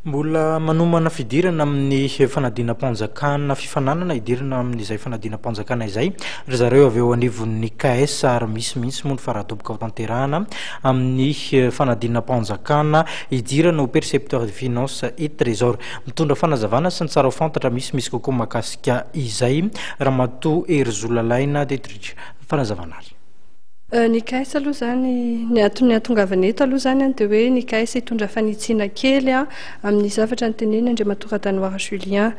Mbola manomana fidirana amin'ny fanadinam-panjakana fifananana idirana amin'izay fanadinam-panjakana izay ry zareo avy eo anivon'ny KS ary misy mihitsy moa ny faradoboka ao tanterahana amin'ny fanadinam-panjakana idirana au percepteur de finance et trésor mitondra fanazavana sy ny tsara ho fantatra misy kokoa mahakasika izay Ramatoa Erzolalaina Detrich fanazavana azy. Ny KS aloha zany ny antony atongavany eto aloha zany dia hoe ny KS hitondra fanitsiana kely amin'ny zavatra ny teneny Andriamatoa Radanoira Julien.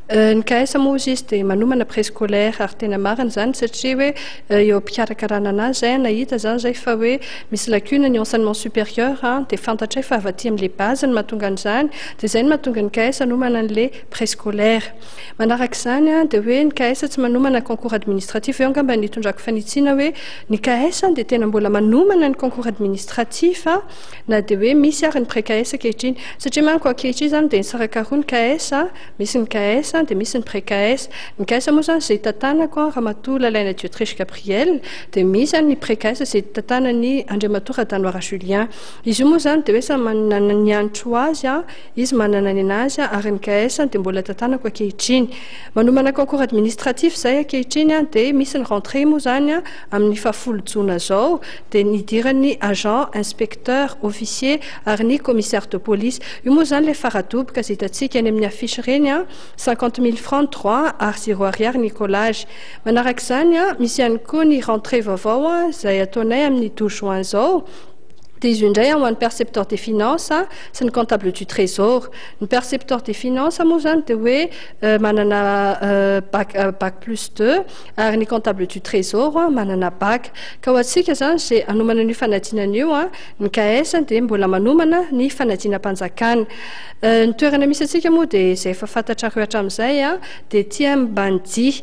Ny KS moa izy dia manomana préscolaire ary tena marina zany satria hoe eo am-pikarakarana anazy zay nahita zany zay fa hoe misy lacune ny enseignement supérieur dia fantatra fa avy aty amin'ilay base ny mahatonga an'izany dia zay ny mahatonga ny KS hanomana an'ilay préscolaire. Manaraka izany dia hoe ny KS tsy manomana concours administratif eo angamba ny hitondrako fanitsiana hoe ny KS dia tena mbola manomana ny concours administratif na dia hoe misy ary ny pré-KS ankehitriny satria manko ankehitriny zany dia nisaraka roa ny KS misy ny KS dia misy ny pré-KS. Ny KS moa zany izay tantanako Ramatoa Lalaina Diotriche Gabrielle dia misy ny pré-KS izay tantanany Andriamatoa Radanoira Julien. Izy io moa zany dia hoe samy manana ny antro azy izy manana ny anazy ary ny KS dia mbola tantanako ankehitriny. Manomana concours administratif zay ankehitriny dia misy ny rentrée moa zany amin'ny fahafolo Jona zao dia nidirany agent inspecteur officier ary ny commissaire de police. Io moa zany ilay faradoboka izay hitantsika any amin'ny affiche reny 50 000 francs 3 ary 0 ariary Nicolage. Manaraka izany misy ihany koa ny rentrée vaovao izay ataonay amin'ny 12 juin zao. Dia izy indray ho an'ny percepteur des finances sy ny comptable du trésor. Ny percepteur des finances moa zany dia hoe manana bac plus 2 ary ny comptable du trésor manana bac. Ka ho antsika zany izay hanomana ny fanadinana io ny KS dia mbola manomana ny fanadinam-panjakana. Ny toerana misy antsika moa dia izay efa fantatrareo hatramin'izay dia tia Mbandy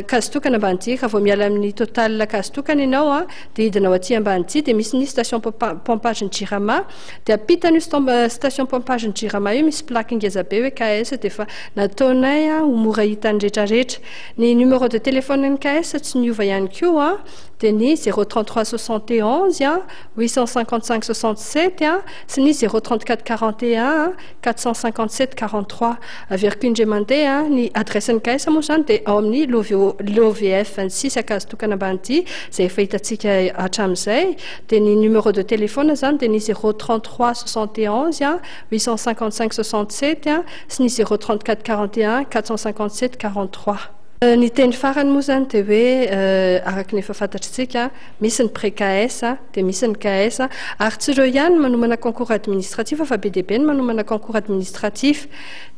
Kazitokana Mbandy raha vao miala amin'ny total Kazitokana ianao dia hidinao aty Mbandy dia misy ny station pompage ny Jirama dia ampitany station pompage ny Jirama io misy plaque ngeza be hoe KS dia efa nataonay ho mora hitany rehetrarehetra. Ny numéro de téléphone ny KS tsy niova ihany koa dia ny 033 71 855 67 sy ny 034 41 457 43. Averiko indray mandeha ny adresse ny KS moa zany dia ao amin'ny l'OVF 26 Kazitokana Mbandy izay efa hitantsika hatramin'izay dia ny numéro de téléphone zany dia ny 033 71 855 67 sy ny 034 41 457 43. Ny teny farany moa zany dia hoe araka ny efa fantatritsika misy ny pré-KS dia misy ny KS ary tsy ireo ihany manomana concours administratif fa be dia be ny manomana concours administratif.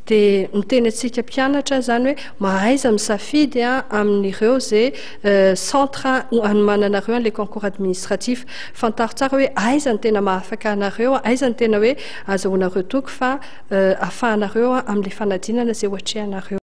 Dia miteny antsika mpianatra zany hoe mahaiza misafidy amin'ireo izay centre hanomananareo an'ilay concours administratif. Fantaro tsara hoe aiza ny tena mahafaka anareo, aiza ny tena hoe azahoanareo toky fa ahafahanareo amin'ilay fanadinana izay ho atrehanareo.